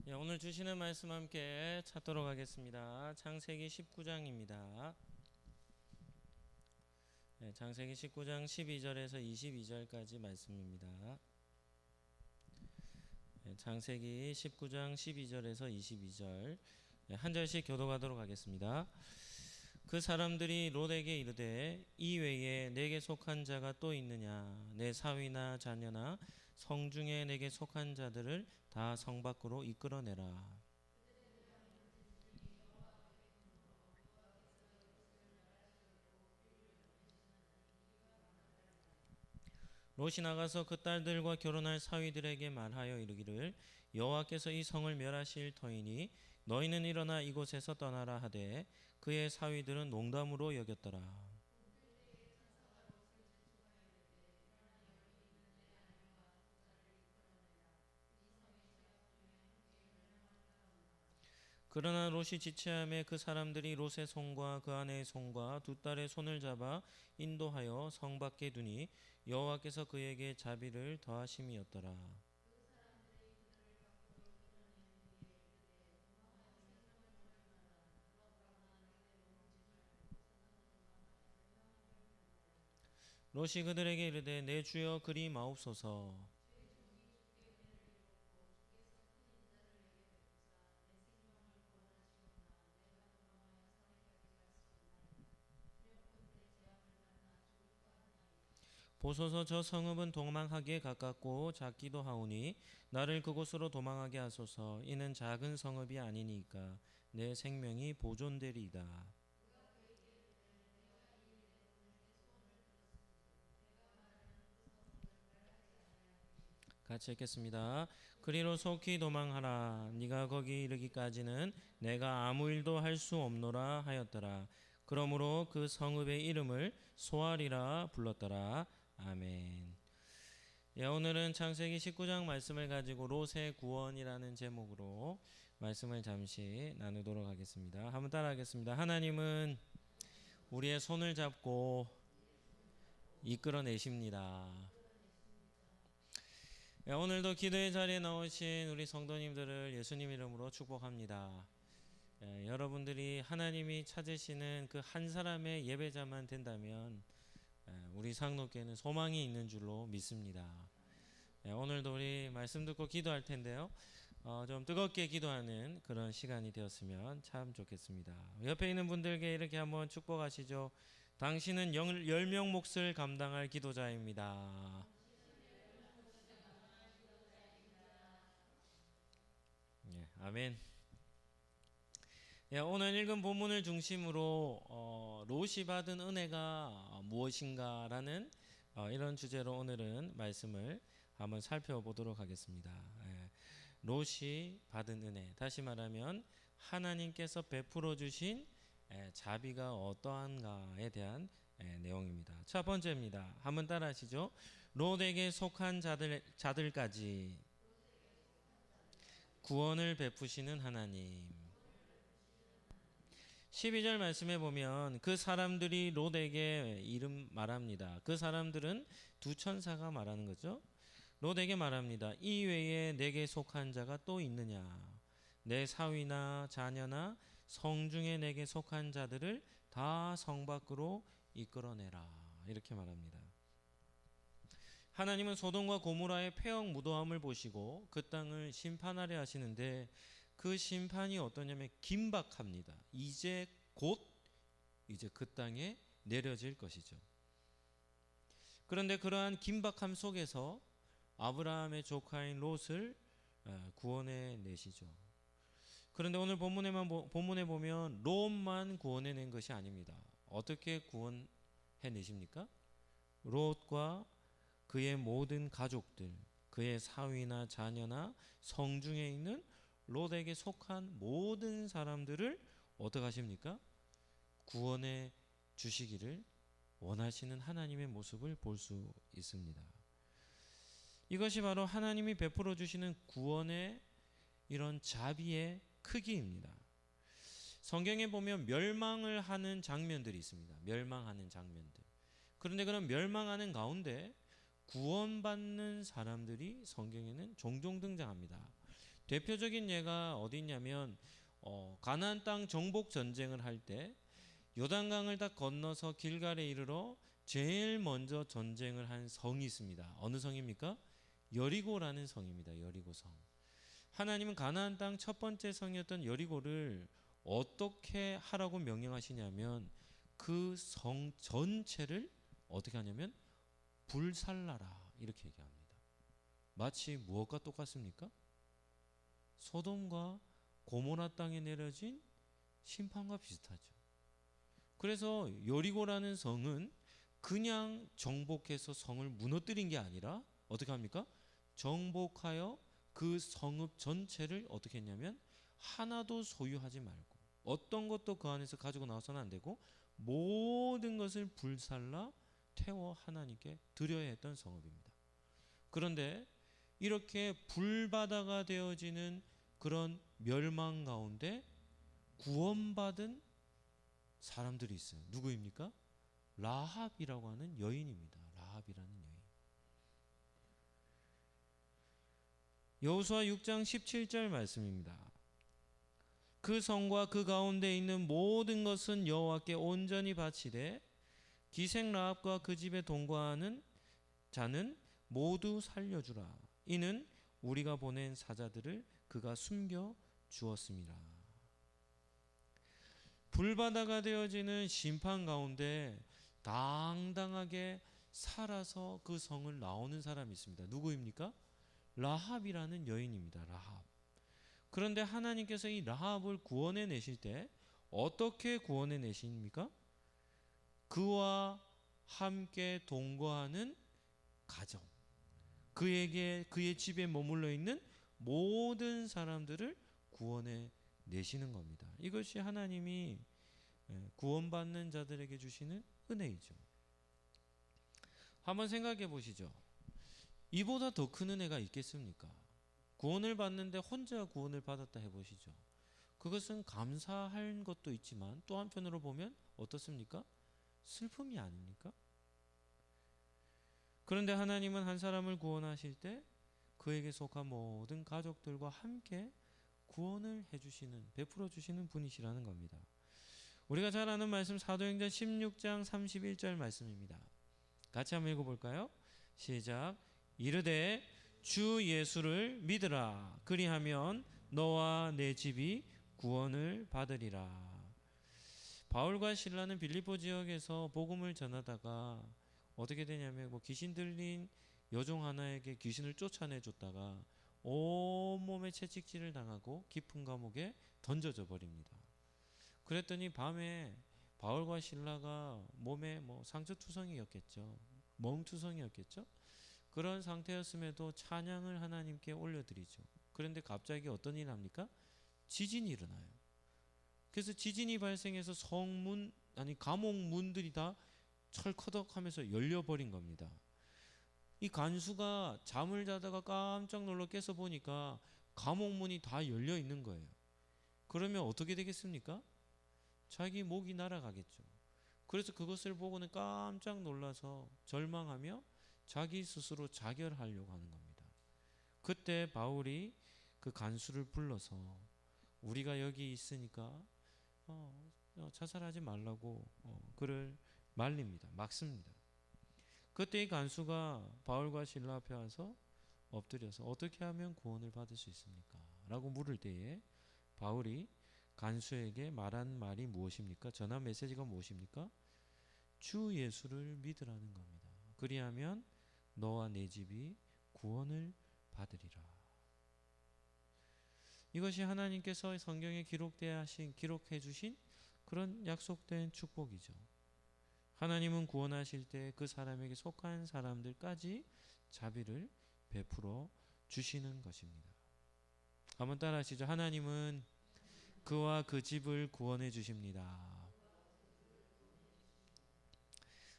예, 오늘 주시는 말씀 함께 찾도록 하겠습니다. 창세기 19장입니다. 예, 창세기 19장 12절에서 22절까지 말씀입니다. 예, 창세기 19장 12절에서 22절 예, 한 절씩 교독하도록 하겠습니다. 그 사람들이 롯에게 이르되 이 외에 내게 속한 자가 또 있느냐? 내 사위나 자녀나 성중에 내게 속한 자들을 다 성 밖으로 이끌어내라. 롯이 나가서 그 딸들과 결혼할 사위들에게 말하여 이르기를 여호와께서 이 성을 멸하실 터이니 너희는 일어나 이곳에서 떠나라 하되 그의 사위들은 농담으로 여겼더라. 그러나 롯이 지체함에 그 사람들이 롯의 손과 그 아내의 손과 두 딸의 손을 잡아 인도하여 성 밖에 두니 여호와께서 그에게 자비를 더하심이었더라. 롯이 그들에게 이르되 내 주여 그리 마옵소서. 보소서 저 성읍은 도망하기에 가깝고 작기도 하오니 나를 그곳으로 도망하게 하소서. 이는 작은 성읍이 아니니까 내 생명이 보존되리이다. 같이 읽겠습니다. 그리로 속히 도망하라. 네가 거기 이르기까지는 내가 아무 일도 할 수 없노라 하였더라. 그러므로 그 성읍의 이름을 소알이라 불렀더라. 아멘. 예, 오늘은 창세기 19장 말씀을 가지고 롯의 구원이라는 제목으로 말씀을 잠시 나누도록 하겠습니다. 한번 따라하겠습니다. 하나님은 우리의 손을 잡고 이끌어내십니다. 예, 오늘도 기도의 자리에 나오신 우리 성도님들을 예수님 이름으로 축복합니다. 예, 여러분들이 하나님이 찾으시는 그 한 사람의 예배자만 된다면 우리 상록교회는 소망이 있는 줄로 믿습니다. 오늘도 우리 말씀 듣고 기도할 텐데요. 좀 뜨겁게 기도하는 그런 시간이 되었으면 참 좋겠습니다. 옆에 있는 분들께 이렇게 한번 축복하시죠. 당신은 10명 몫을 감당할 기도자입니다. 예, 아멘. 예, 오늘 읽은 본문을 중심으로 롯이 받은 은혜가 무엇인가라는 이런 주제로 오늘은 말씀을 한번 살펴보도록 하겠습니다. 예, 롯이 받은 은혜, 다시 말하면 하나님께서 베풀어 주신 자비가 어떠한가에 대한 내용입니다. 첫 번째입니다. 한번 따라하시죠. 롯에게 속한 자들까지 구원을 베푸시는 하나님. 12절 말씀에 보면 그 사람들이 롯에게 이름 말합니다. 그 사람들은 두 천사가 말하는 거죠. 롯에게 말합니다. 이 외에 내게 속한 자가 또 있느냐? 내 사위나 자녀나 성중에 내게 속한 자들을 다 성 밖으로 이끌어내라. 이렇게 말합니다. 하나님은 소돔과 고모라의 폐역 무도함을 보시고 그 땅을 심판하려 하시는데 그 심판이 어떠냐면 긴박합니다. 이제 그 땅에 내려질 것이죠. 그런데 그러한 긴박함 속에서 아브라함의 조카인 롯을 구원해 내시죠. 그런데 오늘 본문에 보면 롯만 구원해 낸 것이 아닙니다. 어떻게 구원해 내십니까? 롯과 그의 모든 가족들, 그의 사위나 자녀나 성중에 있는 롯에게 속한 모든 사람들을 어떻게 하십니까? 구원해 주시기를 원하시는 하나님의 모습을 볼 수 있습니다. 이것이 바로 하나님이 베풀어 주시는 구원의 이런 자비의 크기입니다. 성경에 보면 멸망을 하는 장면들이 있습니다. 멸망하는 장면들. 그런데 그런 멸망하는 가운데 구원받는 사람들이 성경에는 종종 등장합니다. 대표적인 예가 어디 있냐면 가나안 땅 정복 전쟁을 할 때 요단강을 다 건너서 길갈에 이르러 제일 먼저 전쟁을 한 성이 있습니다. 어느 성입니까? 여리고라는 성입니다. 여리고성. 하나님은 가나안 땅 첫 번째 성이었던 여리고를 어떻게 하라고 명령하시냐면 그 성 전체를 어떻게 하냐면 불살라라 이렇게 얘기합니다. 마치 무엇과 똑같습니까? 소돔과 고모라 땅에 내려진 심판과 비슷하죠. 그래서 여리고라는 성은 그냥 정복해서 성을 무너뜨린 게 아니라 어떻게 합니까? 정복하여 그 성읍 전체를 어떻게 했냐면 하나도 소유하지 말고 어떤 것도 그 안에서 가지고 나와서는 안 되고 모든 것을 불살라 태워 하나님께 드려야 했던 성읍입니다. 그런데 이렇게 불바다가 되어지는 그런 멸망 가운데 구원받은 사람들이 있어요. 누구입니까? 라합이라고 하는 여인입니다. 라합이라는 여인. 여호수아 6장 17절 말씀입니다. 그 성과 그 가운데 있는 모든 것은 여호와께 온전히 바치되 기생 라합과 그 집에 동거하는 자는 모두 살려주라. 이는 우리가 보낸 사자들을 그가 숨겨 주었습니다. 불바다가 되어지는 심판 가운데 당당하게 살아서 그 성을 나오는 사람이 있습니다. 누구입니까? 라합이라는 여인입니다. 라합. 그런데 하나님께서 이 라합을 구원해 내실 때 어떻게 구원해 내십니까? 그와 함께 동거하는 가정, 그의 집에 머물러 있는 모든 사람들을 구원해 내시는 겁니다. 이것이 하나님이 구원받는 자들에게 주시는 은혜이죠. 한번 생각해 보시죠. 이보다 더 큰 은혜가 있겠습니까? 구원을 받는데 혼자 구원을 받았다 해보시죠. 그것은 감사할 것도 있지만 또 한편으로 보면 어떻습니까? 슬픔이 아닙니까? 그런데 하나님은 한 사람을 구원하실 때 그에게 속한 모든 가족들과 함께 구원을 해주시는, 베풀어 주시는 분이시라는 겁니다. 우리가 잘 아는 말씀 사도행전 16장 31절 말씀입니다. 같이 한번 읽어볼까요? 시작. 이르되 주 예수를 믿으라. 그리하면 너와 내 집이 구원을 받으리라. 바울과 실라는 빌립보 지역에서 복음을 전하다가 어떻게 되냐면 귀신 들린 여종 하나에게 귀신을 쫓아내 줬다가 온몸에 채찍질을 당하고 깊은 감옥에 던져져 버립니다. 그랬더니 밤에 바울과 실라가 몸에 상처투성이였겠죠. 멍투성이었겠죠. 그런 상태였음에도 찬양을 하나님께 올려드리죠. 그런데 갑자기 어떤 일이 납니까? 지진이 일어나요. 그래서 지진이 발생해서 감옥 문들이 다 철커덕하면서 열려버린 겁니다. 이 간수가 잠을 자다가 깜짝 놀라 깨서 보니까 감옥 문이 다 열려 있는 거예요. 그러면 어떻게 되겠습니까? 자기 목이 날아가겠죠. 그래서 그것을 보고는 깜짝 놀라서 절망하며 자기 스스로 자결하려고 하는 겁니다. 그때 바울이 그 간수를 불러서 우리가 여기 있으니까 자살하지 말라고 그를 말립니다. 막습니다. 그때 이 간수가 바울과 실라 앞에 와서 엎드려서 어떻게 하면 구원을 받을 수 있습니까? 라고 물을 때에 바울이 간수에게 말한 말이 무엇입니까? 전한 메시지가 무엇입니까? 주 예수를 믿으라는 겁니다. 그리하면 너와 내 집이 구원을 받으리라. 이것이 하나님께서 성경에 기록해 주신 그런 약속된 축복이죠. 하나님은 구원하실 때 그 사람에게 속한 사람들까지 자비를 베풀어 주시는 것입니다. 한번 따라 하시죠. 하나님은 그와 그 집을 구원해 주십니다.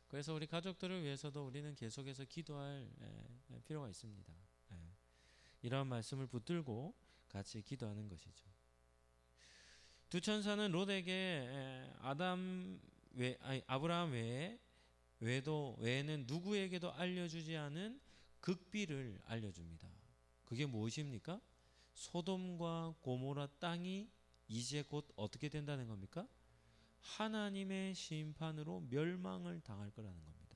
그래서 우리 가족들을 위해서도 우리는 계속해서 기도할 필요가 있습니다. 이러한 말씀을 붙들고 같이 기도하는 것이죠. 두 천사는 롯에게 아브라함 외에는 누구에게도 알려주지 않은 극비를 알려줍니다. 그게 무엇입니까? 소돔과 고모라 땅이 이제 곧 어떻게 된다는 겁니까? 하나님의 심판으로 멸망을 당할 거라는 겁니다.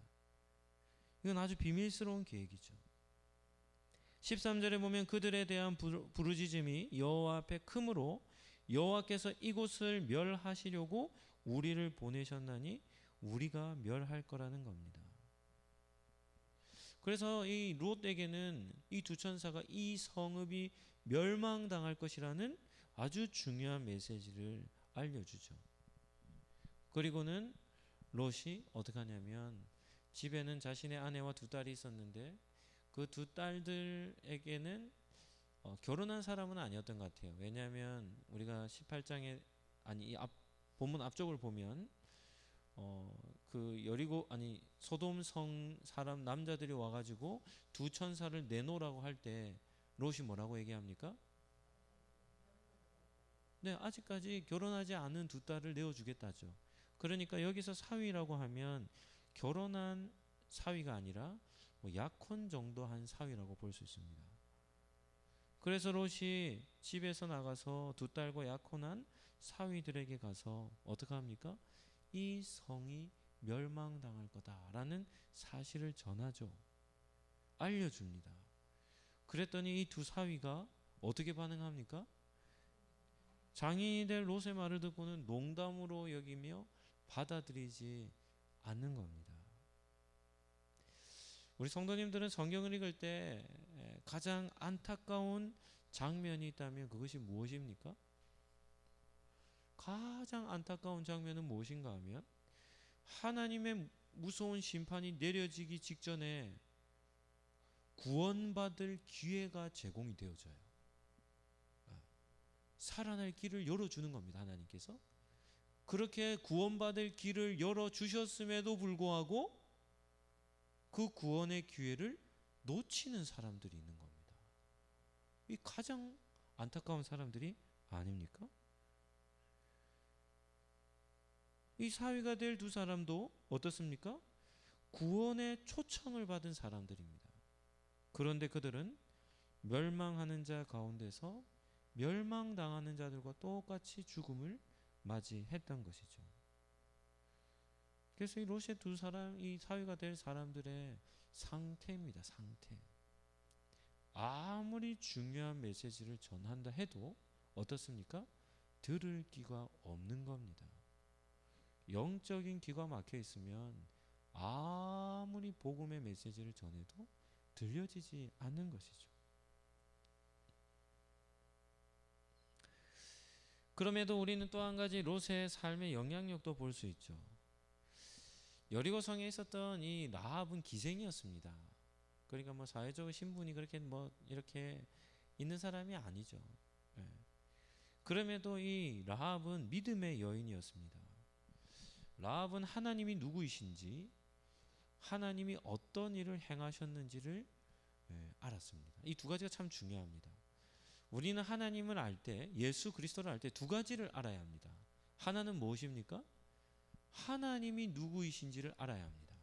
이건 아주 비밀스러운 계획이죠. 13절에 보면 그들에 대한 부르짖음이 여호와 앞에 크므로 여호와께서 이곳을 멸하시려고 우리를 보내셨나니 우리가 멸할 거라는 겁니다. 그래서 이 롯에게는 이 두 천사가 이 성읍이 멸망당할 것이라는 아주 중요한 메시지를 알려주죠. 그리고는 롯이 어떻게 하냐면 집에는 자신의 아내와 두 딸이 있었는데 그 두 딸들에게는 결혼한 사람은 아니었던 것 같아요. 왜냐하면 우리가 18장에 아니 본문 앞쪽을 보면 그 여리고 아니 소돔 성 사람 남자들이 와가지고 두 천사를 내놓으라고 할 때 롯이 뭐라고 얘기합니까? 네, 아직까지 결혼하지 않은 두 딸을 내어주겠다죠. 그러니까 여기서 사위라고 하면 결혼한 사위가 아니라 뭐 약혼 정도 한 사위라고 볼 수 있습니다. 그래서 롯이 집에서 나가서 두 딸과 약혼한 사위들에게 가서 어떻게 합니까? 이 성이 멸망당할 거다라는 사실을 전하죠. 알려줍니다. 그랬더니 이 두 사위가 어떻게 반응합니까? 장인이 될 롯의 말을 듣고는 농담으로 여기며 받아들이지 않는 겁니다. 우리 성도님들은 성경을 읽을 때 가장 안타까운 장면이 있다면 그것이 무엇입니까? 가장 안타까운 장면은 무엇인가 하면 하나님의 무서운 심판이 내려지기 직전에 구원받을 기회가 제공이 되어져요. 살아날 길을 열어주는 겁니다. 하나님께서 그렇게 구원받을 길을 열어주셨음에도 불구하고 그 구원의 기회를 놓치는 사람들이 있는 겁니다. 이 가장 안타까운 사람들이 아닙니까? 이 사위가 될 두 사람도 어떻습니까? 구원의 초청을 받은 사람들입니다. 그런데 그들은 멸망하는 자 가운데서 멸망당하는 자들과 똑같이 죽음을 맞이했던 것이죠. 그래서 이 롯의 두 사람, 이 사위가 될 사람들의 상태입니다. 상태. 아무리 중요한 메시지를 전한다 해도 어떻습니까? 들을 귀가 없는 겁니다. 영적인 귀가 막혀 있으면 아무리 복음의 메시지를 전해도 들려지지 않는 것이죠. 그럼에도 우리는 또 한 가지 롯의 삶의 영향력도 볼 수 있죠. 여리고성에 있었던 이 라합은 기생이었습니다. 그러니까 뭐 사회적 신분이 그렇게 뭐 이렇게 있는 사람이 아니죠. 네. 그럼에도 이 라합은 믿음의 여인이었습니다. 라합은 하나님이 누구이신지 하나님이 어떤 일을 행하셨는지를 알았습니다. 이 두 가지가 참 중요합니다. 우리는 하나님을 알 때, 예수 그리스도를 알 때 두 가지를 알아야 합니다. 하나는 무엇입니까? 하나님이 누구이신지를 알아야 합니다.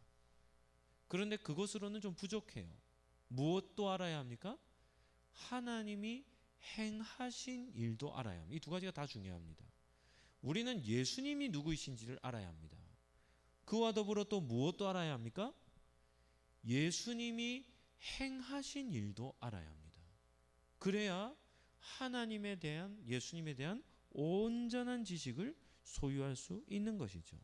그런데 그것으로는 좀 부족해요. 무엇도 알아야 합니까? 하나님이 행하신 일도 알아야 합니다. 이 두 가지가 다 중요합니다. 우리는 예수님이 누구이신지를 알아야 합니다. 그와 더불어 또 무엇도 알아야 합니까? 예수님이 행하신 일도 알아야 합니다. 그래야 하나님에 대한, 예수님에 대한 온전한 지식을 소유할 수 있는 것이죠.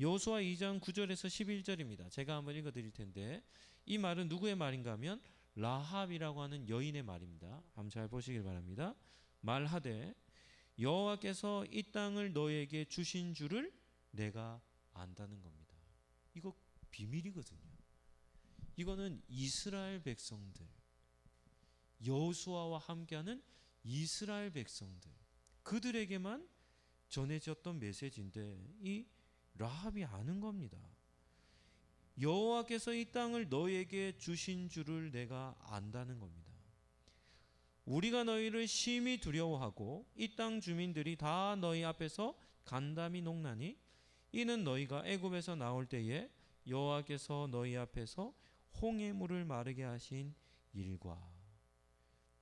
여호수아 2장 9절에서 11절입니다. 제가 한번 읽어드릴 텐데 이 말은 누구의 말인가 하면 라합이라고 하는 여인의 말입니다. 한번 잘 보시길 바랍니다. 말하되 여호와께서 이 땅을 너에게 주신 줄을 내가 안다는 겁니다. 이거 비밀이거든요. 이거는 이스라엘 백성들, 여호수아와 함께하는 이스라엘 백성들, 그들에게만 전해졌던 메시지인데 이 라합이 아는 겁니다. 여호와께서 이 땅을 너에게 주신 줄을 내가 안다는 겁니다. 우리가 너희를 심히 두려워하고 이 땅 주민들이 다 너희 앞에서 간담이 녹나니 이는 너희가 애굽에서 나올 때에 여호와께서 너희 앞에서 홍해 물을 마르게 하신 일과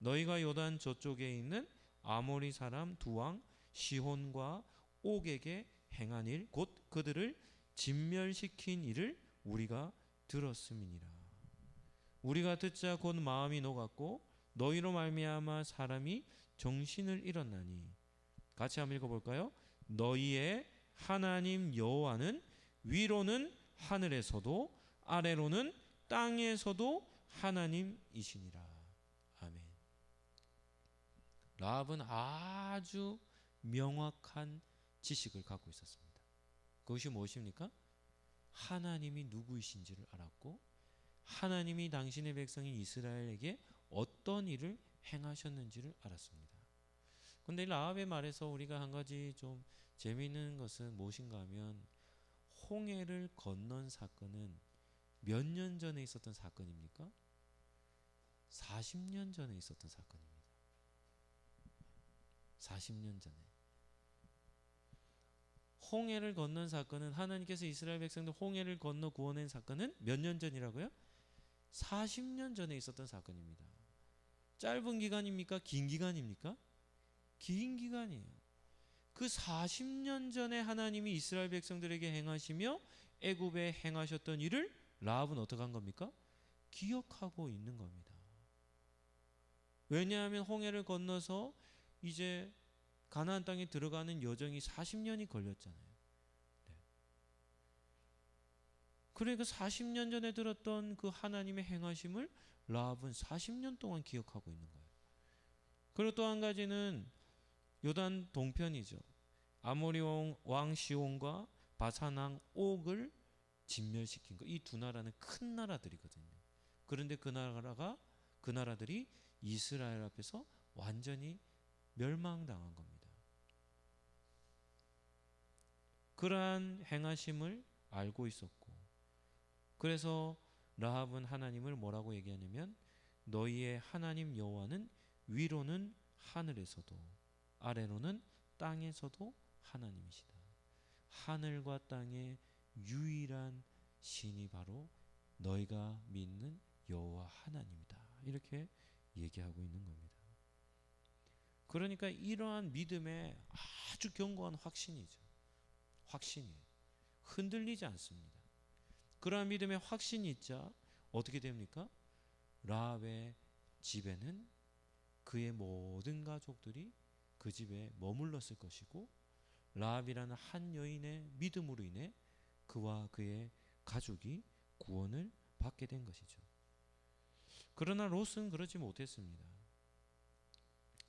너희가 요단 저쪽에 있는 아모리 사람 두 왕 시혼과 옥에게 행한 일 곧 그들을 진멸시킨 일을 우리가 들었음이니라. 우리가 듣자 곧 마음이 녹았고 너희로 말미암아 사람이 정신을 잃었나니. 같이 한번 읽어볼까요? 너희의 하나님 여호와는 위로는 하늘에서도 아래로는 땅에서도 하나님이시니라. 아멘. 라합은 아주 명확한 지식을 갖고 있었습니다. 그것이 무엇입니까? 하나님이 누구이신지를 알았고 하나님이 당신의 백성인 이스라엘에게 어떤 일을 행하셨는지를 알았습니다. 그런데 라합의 말에서 우리가 한 가지 좀 재미있는 것은 무엇인가 하면 홍해를 건넌 사건은 몇 년 전에 있었던 사건입니까? 40년 전에 있었던 사건입니다. 40년 전에. 홍해를 건넌 사건은 하나님께서 이스라엘 백성들 홍해를 건너 구원한 사건은 몇 년 전이라고요? 40년 전에 있었던 사건입니다. 짧은 기간입니까? 긴 기간입니까? 긴 기간이에요. 그 40년 전에 하나님이 이스라엘 백성들에게 행하시며 애굽에 행하셨던 일을 라합은 어떻게 한 겁니까? 기억하고 있는 겁니다. 왜냐하면 홍해를 건너서 이제 가나안 땅에 들어가는 여정이 40년이 걸렸잖아요. 네. 그러니까 40년 전에 들었던 그 하나님의 행하심을 라합은 40년 동안 기억하고 있는 거예요. 그리고 또 한 가지는 요단 동편이죠. 아모리 왕 시온과 바산 왕 옥을 진멸시킨 거. 이 두 나라는 큰 나라들이거든요. 그런데 그 나라들이 이스라엘 앞에서 완전히 멸망당한 겁니다. 그러한 행하심을 알고 있었고, 그래서 라합은 하나님을 뭐라고 얘기하냐면 너희의 하나님 여호와는 위로는 하늘에서도 아래로는 땅에서도 하나님이시다. 하늘과 땅의 유일한 신이 바로 너희가 믿는 여호와 하나님이다. 이렇게 얘기하고 있는 겁니다. 그러니까 이러한 믿음의 아주 견고한 확신이죠. 확신이에요. 흔들리지 않습니다. 그러한 믿음의 확신이 있자 어떻게 됩니까? 라합의 집에는 그의 모든 가족들이 그 집에 머물렀을 것이고 라합이라는 한 여인의 믿음으로 인해 그와 그의 가족이 구원을 받게 된 것이죠. 그러나 롯은 그러지 못했습니다.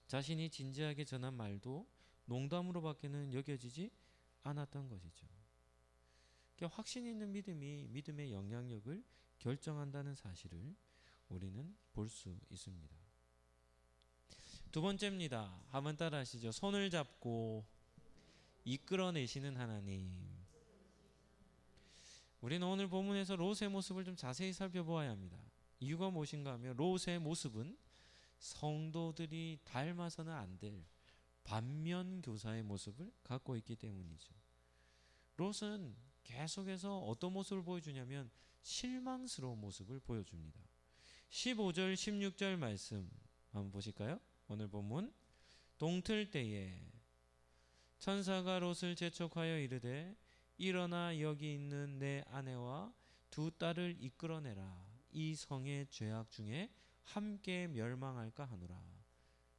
자신이 진지하게 전한 말도 농담으로밖에는 여겨지지 않았던 것이죠. 확신 있는 믿음이 믿음의 영향력을 결정한다는 사실을 우리는 볼 수 있습니다. 두 번째입니다. 한번 따라 하시죠. 손을 잡고 이끌어내시는 하나님. 우리는 오늘 본문에서 롯의 모습을 좀 자세히 살펴보아야 합니다. 이유가 무엇인가 하면 롯의 모습은 성도들이 닮아서는 안 될 반면교사의 모습을 갖고 있기 때문이죠. 롯은 계속해서 어떤 모습을 보여주냐면 실망스러운 모습을 보여줍니다. 15절 16절 말씀 한번 보실까요? 오늘 본문 동틀 때에 천사가 롯을 재촉하여 이르되 일어나 여기 있는 내 아내와 두 딸을 이끌어내라. 이 성의 죄악 중에 함께 멸망할까 하노라.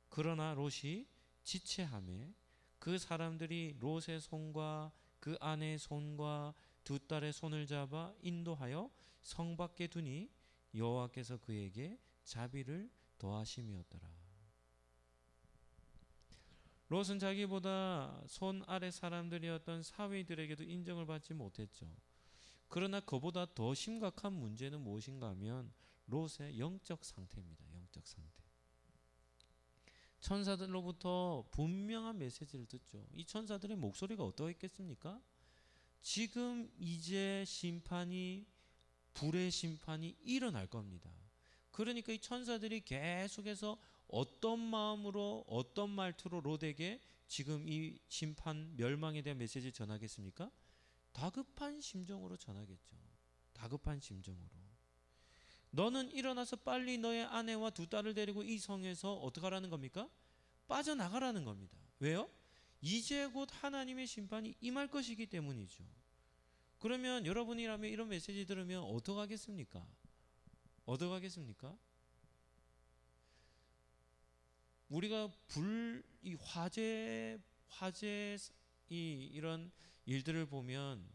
그러나 롯이 지체하매 그 사람들이 롯의 손과 그 아내의 손과 두 딸의 손을 잡아 인도하여 성 밖에 두니 여호와께서 그에게 자비를 더하심이었더라. 롯은 자기보다 손 아래 사람들이었던 사위들에게도 인정을 받지 못했죠. 그러나 그보다 더 심각한 문제는 무엇인가 하면 롯의 영적 상태입니다. 영적 상태. 천사들로부터 분명한 메시지를 듣죠. 이 천사들의 목소리가 어떠했겠습니까? 지금 이제 불의 심판이 일어날 겁니다. 그러니까 이 천사들이 계속해서 어떤 마음으로 어떤 말투로 롯에게 지금 이 심판 멸망에 대한 메시지를 전하겠습니까? 다급한 심정으로 전하겠죠. 다급한 심정으로. 너는 일어나서 빨리 너의 아내와 두 딸을 데리고 이 성에서 어떻게 하라는 겁니까? 빠져나가라는 겁니다. 왜요? 이제 곧 하나님의 심판이 임할 것이기 때문이죠. 그러면 여러분이라면 이런 메시지 들으면 어떡하겠습니까? 어떡하겠습니까? 우리가 이 화재 이런 일들을 보면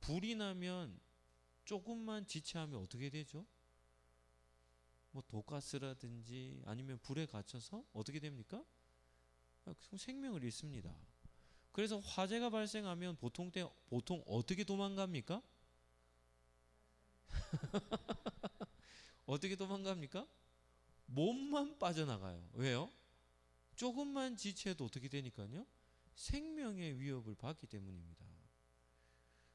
불이 나면 조금만 지체하면 어떻게 되죠? 뭐 독가스라든지 아니면 불에 갇혀서 어떻게 됩니까? 생명을 잃습니다. 그래서 화재가 발생하면 보통 어떻게 도망갑니까? 어떻게 도망갑니까? 몸만 빠져나가요. 왜요? 조금만 지체해도 어떻게 되니까요? 생명의 위협을 받기 때문입니다.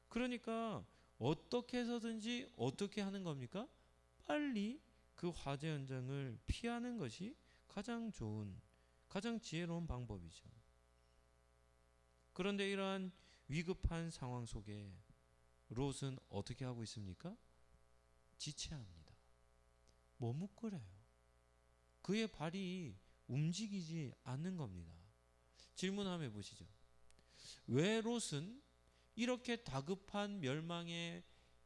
그러니까 어떻게 해서든지 어떻게 하는 겁니까? 빨리 그 화재 현장을 피하는 것이 가장 좋은, 가장 지혜로운 방법이죠. 그런데 이러한 위급한 상황 속에 롯은 어떻게 하고 있습니까? 지체합니다. 머뭇거려요. 그의 발이 움직이지 않는 겁니다. 질문 한번 해보시죠. 왜 롯은 이렇게 다급한 멸망의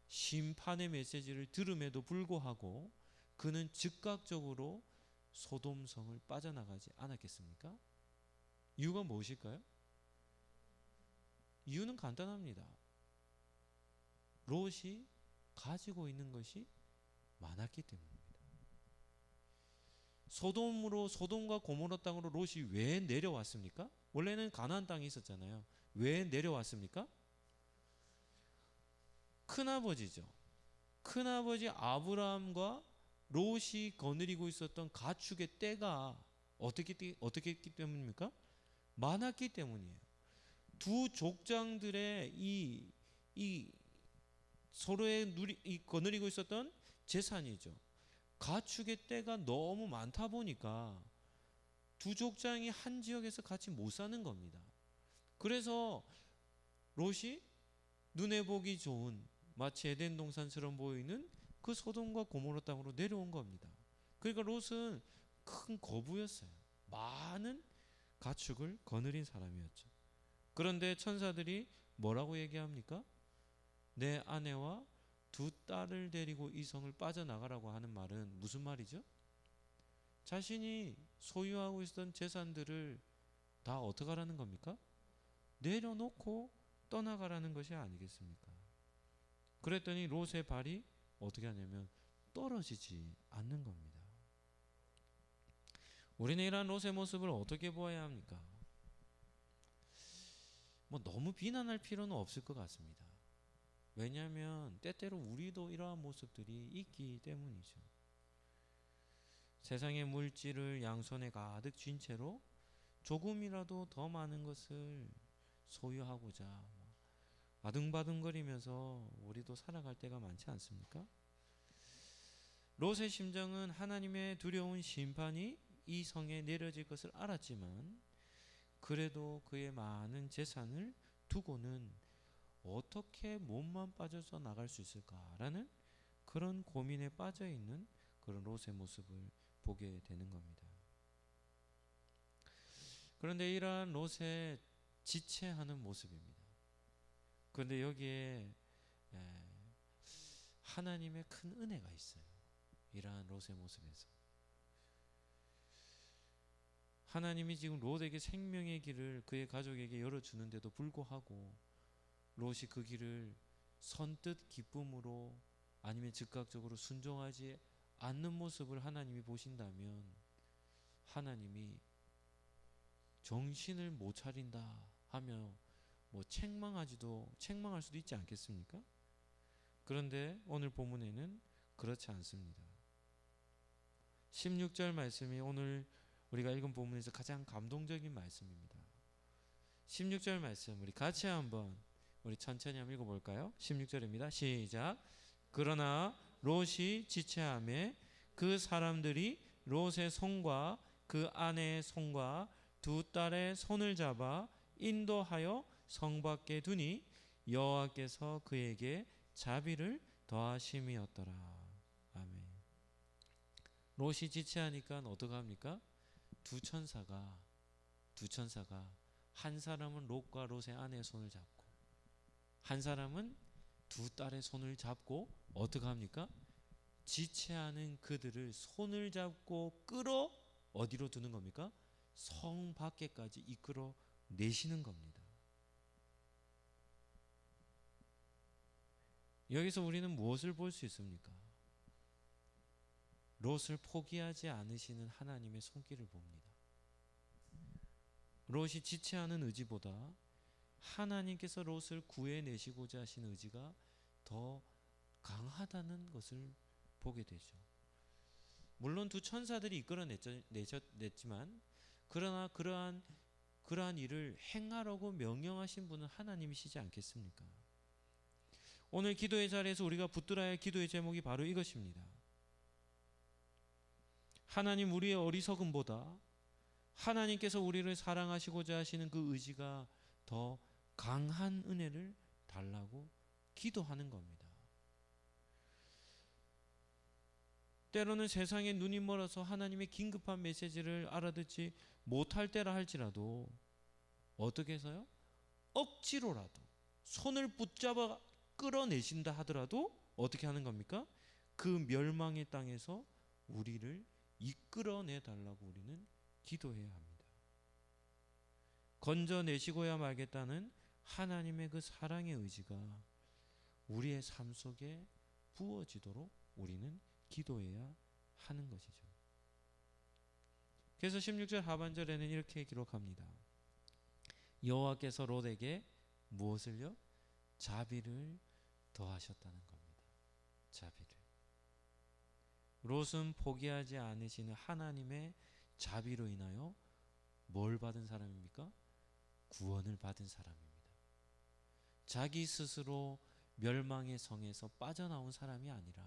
심판의 메시지를 들음에도 불구하고 그는 즉각적으로 소돔성을 빠져나가지 않았겠습니까? 이유가 무엇일까요? 이유는 간단합니다. 롯이 가지고 있는 것이 많았기 때문입니다. 소돔과 고모라 땅으로 롯이 왜 내려왔습니까? 원래는 가나안 땅에 있었잖아요. 왜 내려왔습니까? 큰아버지죠. 큰아버지 아브라함과 롯이 거느리고 있었던 가축의 떼가 어떻게 했기 때문입니까? 많았기 때문이에요. 두 족장들의 이 서로의 거느리고 있었던 재산이죠. 가축의 떼가 너무 많다 보니까 두 족장이 한 지역에서 같이 못 사는 겁니다. 그래서 롯이 눈에 보기 좋은 마치 에덴 동산처럼 보이는 그 소돔과 고모라 땅으로 내려온 겁니다. 그러니까 롯은 큰 거부였어요. 많은 가축을 거느린 사람이었죠. 그런데 천사들이 뭐라고 얘기합니까? 내 아내와 두 딸을 데리고 이 성을 빠져나가라고 하는 말은 무슨 말이죠? 자신이 소유하고 있었던 재산들을 다 어떻게 하라는 겁니까? 내려놓고 떠나가라는 것이 아니겠습니까? 그랬더니 롯의 발이 어떻게 하냐면 떨어지지 않는 겁니다. 우리는 이러한 롯의 모습을 어떻게 보아야 합니까? 뭐 너무 비난할 필요는 없을 것 같습니다. 왜냐하면 때때로 우리도 이러한 모습들이 있기 때문이죠. 세상의 물질을 양손에 가득 쥔 채로 조금이라도 더 많은 것을 소유하고자 아등바등거리면서 우리도 살아갈 때가 많지 않습니까? 롯의 심정은 하나님의 두려운 심판이 이 성에 내려질 것을 알았지만 그래도 그의 많은 재산을 두고는 어떻게 몸만 빠져서 나갈 수 있을까라는 그런 고민에 빠져 있는 그런 롯의 모습을 보게 되는 겁니다. 그런데 이러한 롯의 지체하는 모습입니다. 그런데 여기에 하나님의 큰 은혜가 있어요. 이러한 롯의 모습에서 하나님이 지금 롯에게 생명의 길을 그의 가족에게 열어주는데도 불구하고 롯이 그 길을 선뜻 기쁨으로 아니면 즉각적으로 순종하지 않는 모습을 하나님이 보신다면 하나님이 정신을 못 차린다 하며 뭐 책망할 수도 있지 않겠습니까? 그런데 오늘 본문에는 그렇지 않습니다. 16절 말씀이 오늘 우리가 읽은 본문에서 가장 감동적인 말씀입니다. 16절 말씀 우리 같이 한번 우리 천천히 한번 읽어볼까요? 16절입니다. 시작. 그러나 롯이 지체하매 그 사람들이 롯의 손과 그 아내의 손과 두 딸의 손을 잡아 인도하여 성 밖에 두니 여호와께서 그에게 자비를 더하심이었더라. 아멘. 롯이 지체하니까 어떡합니까? 두 천사가 한 사람은 롯과 롯의 아내의 손을 잡고 한 사람은 두 딸의 손을 잡고 어떡합니까? 지체하는 그들을 손을 잡고 끌어 어디로 두는 겁니까? 성 밖에까지 이끌어 내시는 겁니다. 여기서 우리는 무엇을 볼 수 있습니까? 롯을 포기하지 않으시는 하나님의 손길을 봅니다. 롯이 지체하는 의지보다 하나님께서 롯을 구해내시고자 하시는 의지가 더 강하다는 것을 보게 되죠. 물론 두 천사들이 이끌어냈지만 그러나 그러한 일을 행하라고 명령하신 분은 하나님이시지 않겠습니까? 오늘 기도의 자리에서 우리가 붙들어야 할 기도의 제목이 바로 이것입니다. 하나님, 우리의 어리석음보다 하나님께서 우리를 사랑하시고자 하시는 그 의지가 더 강한 은혜를 달라고 기도하는 겁니다. 때로는 세상에 눈이 멀어서 하나님의 긴급한 메시지를 알아듣지 못할 때라 할지라도 어떻게 해서요? 억지로라도 손을 붙잡아 끌어내신다 하더라도 어떻게 하는 겁니까? 그 멸망의 땅에서 우리를 이끌어내 달라고 우리는 기도해야 합니다. 건져내시고야 말겠다는 하나님의 그 사랑의 의지가 우리의 삶 속에 부어지도록 우리는 기도해야 하는 것이죠. 그래서 16절 하반절에는 이렇게 기록합니다. 여호와께서 롯에게 무엇을요? 자비를 더하셨다는 겁니다. 자비를. 롯은 포기하지 않으시는 하나님의 자비로 인하여 뭘 받은 사람입니까? 구원을 받은 사람입니다. 자기 스스로 멸망의 성에서 빠져나온 사람이 아니라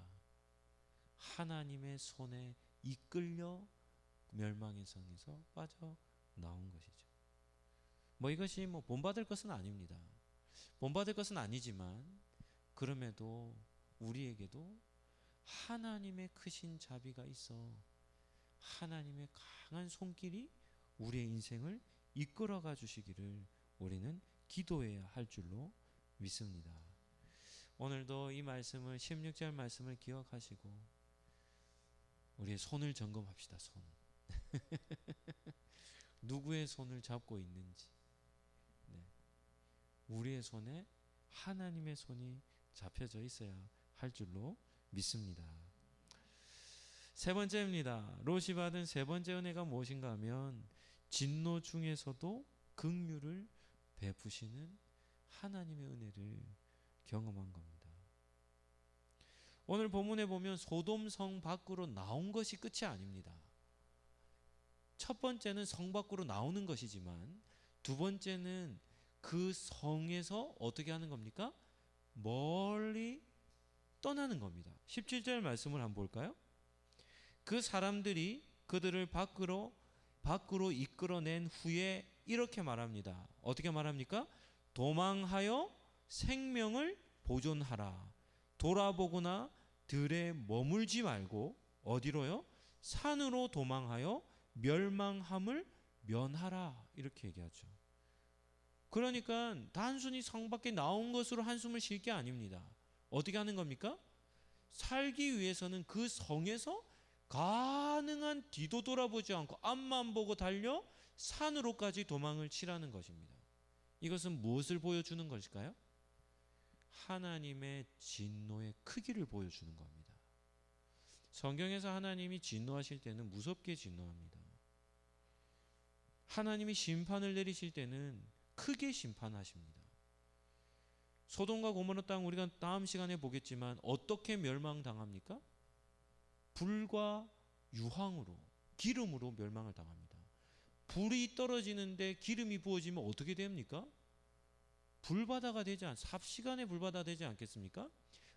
하나님의 손에 이끌려 멸망의 성에서 빠져나온 것이죠. 이것이 본받을 것은 아닙니다. 본받을 것은 아니지만 그럼에도 우리에게도 하나님의 크신 자비가 있어 하나님의 강한 손길이 우리의 인생을 이끌어가 주시기를 우리는 기도해야 할 줄로 믿습니다. 오늘도 이 말씀을 16절 말씀을 기억하시고 우리의 손을 점검합시다. 손. 누구의 손을 잡고 있는지. 네. 우리의 손에 하나님의 손이 잡혀져 있어야 할 줄로 믿습니다. 세 번째입니다. 롯이 받은 세 번째 은혜가 무엇인가 하면 진노 중에서도 긍휼을 베푸시는 하나님의 은혜를 경험한 겁니다. 오늘 본문에 보면 소돔 성 밖으로 나온 것이 끝이 아닙니다. 첫 번째는 성 밖으로 나오는 것이지만 두 번째는 그 성에서 어떻게 하는 겁니까? 멀리 떠나는 겁니다. 17절 말씀을 한번 볼까요? 그 사람들이 그들을 밖으로 이끌어낸 후에 이렇게 말합니다. 어떻게 말합니까? 도망하여 생명을 보존하라. 돌아보거나 들에 머물지 말고 어디로요? 산으로 도망하여 멸망함을 면하라. 이렇게 얘기하죠. 그러니까 단순히 성 밖에 나온 것으로 한숨을 쉴 게 아닙니다. 어떻게 하는 겁니까? 살기 위해서는 그 성에서 가능한 뒤도 돌아보지 않고 앞만 보고 달려 산으로까지 도망을 치라는 것입니다. 이것은 무엇을 보여주는 것일까요? 하나님의 진노의 크기를 보여주는 겁니다. 성경에서 하나님이 진노하실 때는 무섭게 진노합니다. 하나님이 심판을 내리실 때는 크게 심판하십니다. 소돔과 고모라 땅 우리가 다음 시간에 보겠지만 어떻게 멸망당합니까? 불과 유황으로, 기름으로 멸망을 당합니다. 불이 떨어지는데 기름이 부어지면 어떻게 됩니까? 불바다가 되지 삽시간에 불바다 되지 않겠습니까?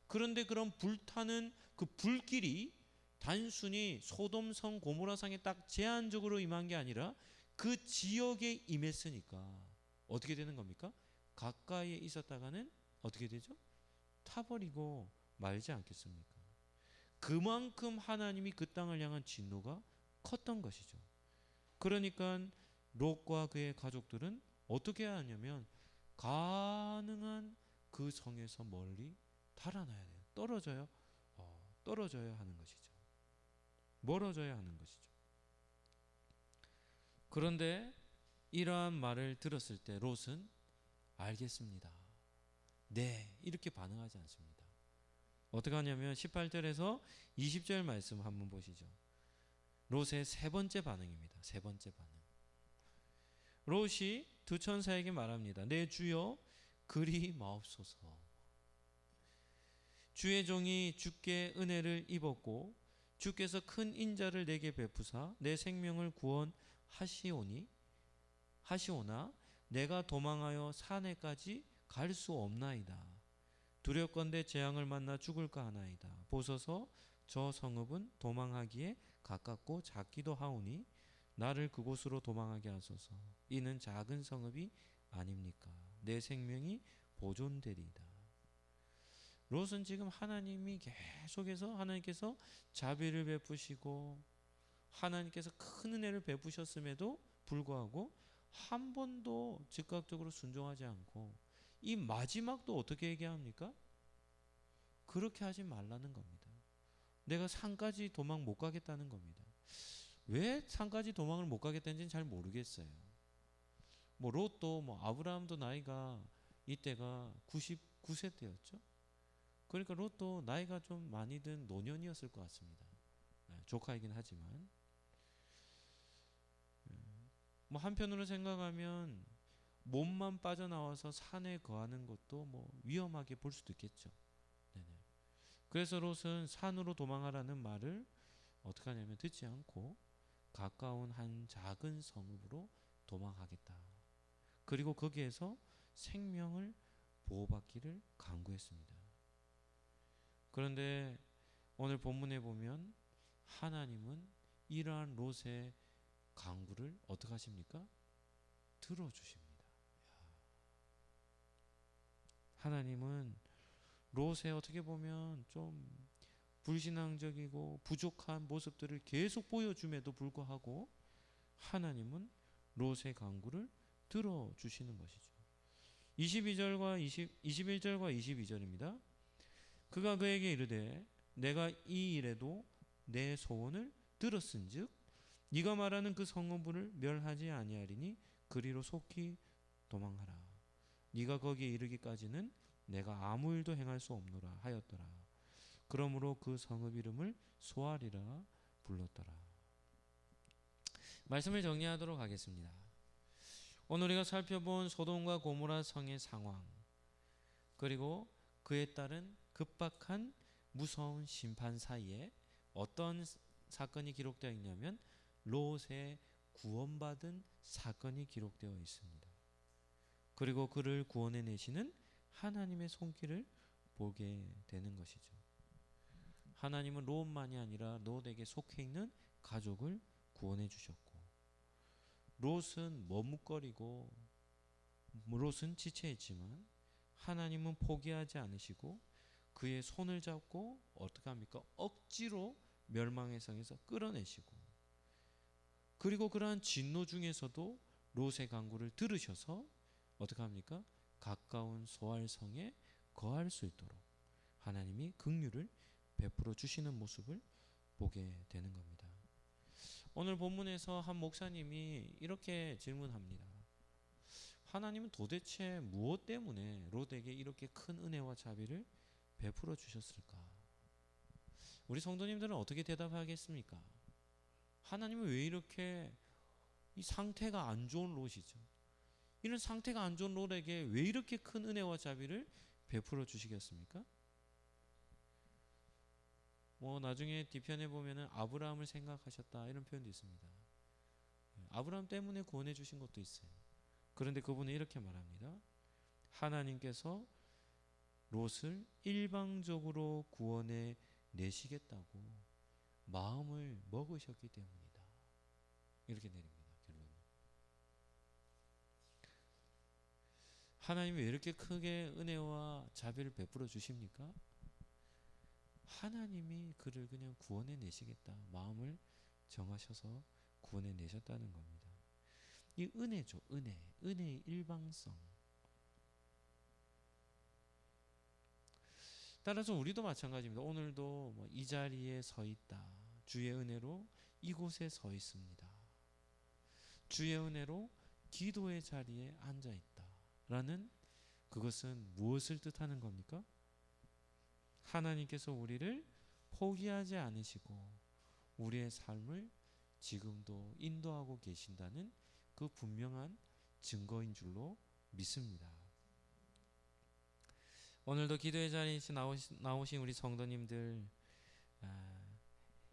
그런데 그런 불타는 그 불길이 단순히 소돔성 고모라성에 딱 제한적으로 임한 게 아니라 그 지역에 임했으니까 어떻게 되는 겁니까? 가까이에 있었다가는 어떻게 되죠? 타버리고 말지 않겠습니까? 그만큼 하나님이 그 땅을 향한 진노가 컸던 것이죠. 그러니까 롯과 그의 가족들은 어떻게 해야 하냐면 가능한 그 성에서 멀리 달아나야 돼요. 떨어져야 하는 것이죠. 멀어져야 하는 것이죠. 그런데 이러한 말을 들었을 때 롯은 알겠습니다. 네, 이렇게 반응하지 않습니다. 어떻게 하냐면 18절에서 20절 말씀 한번 보시죠. 롯의 세 번째 반응입니다. 세 번째 반응. 롯이 두 천사에게 말합니다. 내 주여 그리 마옵소서. 주의 종이 주께 은혜를 입었고 주께서 큰 인자를 내게 베푸사 내 생명을 하시오나 내가 도망하여 산에까지 갈 수 없나이다. 두렵건대 재앙을 만나 죽을까 하나이다. 보소서 저 성읍은 도망하기에 가깝고 작기도 하오니 나를 그곳으로 도망하게 하소서. 이는 작은 성읍이 아닙니까? 내 생명이 보존되리이다. 롯은 지금 하나님께서 자비를 베푸시고 하나님께서 큰 은혜를 베푸셨음에도 불구하고 한 번도 즉각적으로 순종하지 않고 이 마지막도 어떻게 얘기합니까? 그렇게 하지 말라는 겁니다. 내가 산까지 도망 못 가겠다는 겁니다. 왜 산까지 도망을 못 가겠다는지는 잘 모르겠어요. 롯도 아브라함도 나이가 이때가 99세 때였죠. 그러니까 롯도 나이가 좀 많이 든 노년이었을 것 같습니다. 조카이긴 하지만 한편으로 생각하면 몸만 빠져나와서 산에 거하는 것도 위험하게 볼 수도 있겠죠. 네네. 그래서 롯은 산으로 도망하라는 말을 어떻게 하냐면 듣지 않고 가까운 한 작은 성읍으로 도망하겠다. 그리고 거기에서 생명을 보호받기를 간구했습니다. 그런데 오늘 본문에 보면 하나님은 이러한 롯의 간구를 어떻게 하십니까? 들어주십니다. 하나님은 롯의 어떻게 보면 좀 불신앙적이고 부족한 모습들을 계속 보여줌에도 불구하고 하나님은 롯의 간구를 들어주시는 것이죠. 21절과 22절입니다. 그가 그에게 이르되 내가 이 일에도 내 소원을 들었은즉 네가 말하는 그 성읍을 멸하지 아니하리니 그리로 속히 도망하라. 네가 거기에 이르기까지는 내가 아무 일도 행할 수 없노라 하였더라. 그러므로 그 성읍 이름을 소알이라 불렀더라. 말씀을 정리하도록 하겠습니다. 오늘 우리가 살펴본 소돔과 고모라 성의 상황, 그리고 그에 따른 급박한 무서운 심판 사이에 어떤 사건이 기록되어 있냐면 롯의 구원받은 사건이 기록되어 있습니다. 그리고 그를 구원해 내시는 하나님의 손길을 보게 되는 것이죠. 하나님은 롯만이 아니라 롯에게 속해 있는 가족을 구원해 주셨고, 롯은 머뭇거리고 롯은 지체했지만 하나님은 포기하지 않으시고 그의 손을 잡고 어떻게 합니까? 억지로 멸망의 성에서 끌어내시고, 그리고 그러한 진노 중에서도 롯의 간구를 들으셔서 어떻게 합니까? 가까운 소알성에 거할 수 있도록 하나님이 긍휼을 베풀어 주시는 모습을 보게 되는 겁니다. 오늘 본문에서 한 목사님이 이렇게 질문합니다. 하나님은 도대체 무엇 때문에 롯에게 이렇게 큰 은혜와 자비를 베풀어 주셨을까? 우리 성도님들은 어떻게 대답하겠습니까? 하나님은 왜 이렇게 이 상태가 안 좋은 롯이죠? 이런 상태가 안 좋은 롯에게 왜 이렇게 큰 은혜와 자비를 베풀어 주시겠습니까? 나중에 뒤편에 보면은 아브라함을 생각하셨다 이런 표현도 있습니다. 아브라함 때문에 구원해 주신 것도 있어요. 그런데 그분은 이렇게 말합니다. 하나님께서 롯을 일방적으로 구원해 내시겠다고 마음을 먹으셨기 때문이다. 이렇게 내립니다. 결론은. 하나님이 왜 이렇게 크게 은혜와 자비를 베풀어 주십니까? 하나님이 그를 그냥 구원해 내시겠다 마음을 정하셔서 구원해 내셨다는 겁니다. 이 은혜죠. 은혜의 일방성. 따라서 우리도 마찬가지입니다. 오늘도 이 자리에 서 있다. 주의 은혜로 이곳에 서 있습니다. 주의 은혜로 기도의 자리에 앉아 있다. 라는 그것은 무엇을 뜻하는 겁니까? 하나님께서 우리를 포기하지 않으시고 우리의 삶을 지금도 인도하고 계신다는 그 분명한 증거인 줄로 믿습니다. 오늘도 기도의 자리에 나오신 우리 성도님들,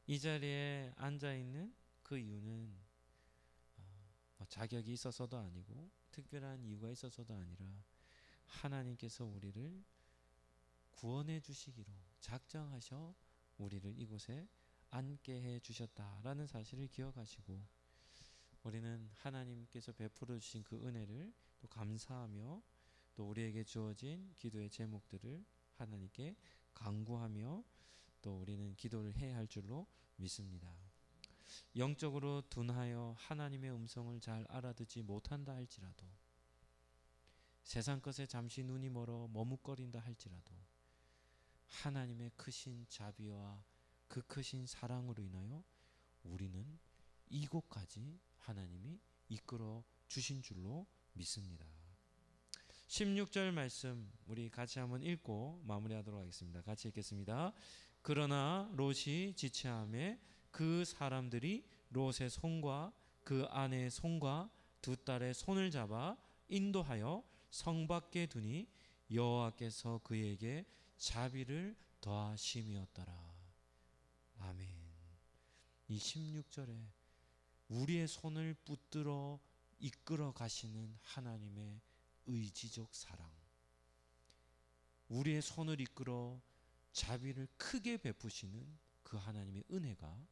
이 자리에 앉아있는 그 이유는 자격이 있어서도 아니고 특별한 이유가 있어서도 아니라 하나님께서 우리를 구원해 주시기로 작정하셔 우리를 이곳에 앉게 해 주셨다라는 사실을 기억하시고 우리는 하나님께서 베풀어 주신 그 은혜를 또 감사하며 또 우리에게 주어진 기도의 제목들을 하나님께 간구하며 또 우리는 기도를 해야 할 줄로 믿습니다. 영적으로 둔하여 하나님의 음성을 잘 알아듣지 못한다 할지라도 세상 것에 잠시 눈이 멀어 머뭇거린다 할지라도 하나님의 크신 자비와 그 크신 사랑으로 인하여 우리는 이곳까지 하나님이 이끌어 주신 줄로 믿습니다. 16절 말씀 우리 같이 한번 읽고 마무리하도록 하겠습니다. 같이 읽겠습니다. 그러나 롯이 지체하매 그 사람들이 롯의 손과 그 아내의 손과 두 딸의 손을 잡아 인도하여 성 밖에 두니 여호와께서 그에게 자비를 더하심이었더라. 아멘. 이 16절에 우리의 손을 붙들어 이끌어 가시는 하나님의 의지적 사랑, 우리의 손을 이끌어 자비를 크게 베푸시는 그 하나님의 은혜가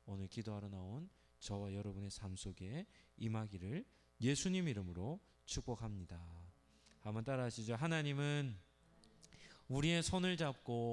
오늘 기도하러 나온 저와 여러분의 삶 속에 임하기를 예수님 이름으로 축복합니다. 한번 따라 하시죠. 하나님은 우리의 손을 잡고